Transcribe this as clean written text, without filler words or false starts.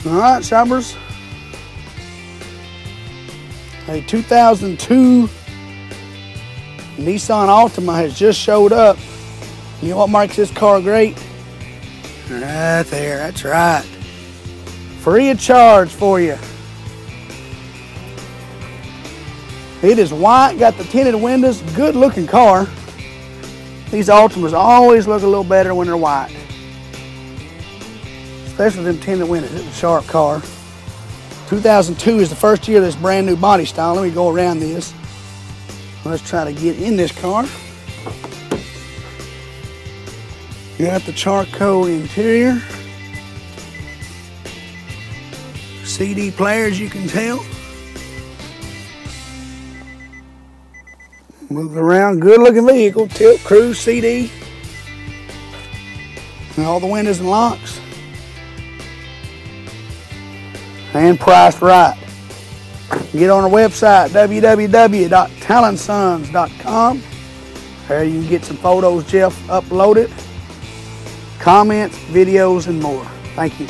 All right, shoppers. A 2002 Nissan Altima has just showed up. You know what makes this car great? Right there, that's right. Free of charge for you. It is white, got the tinted windows, good looking car. These Altimas always look a little better when they're white. Especially them tinted windows. It's a sharp car. 2002 is the first year of this brand new body style. Let me go around this. Let's try to get in this car. You got the charcoal interior. CD player, as you can tell. Move around, good looking vehicle. Tilt, cruise, CD. And all the windows and locks. And priced right. Get on our website, www.talonsons.com. There you can get some photos Jeff uploaded, comments, videos, and more. Thank you.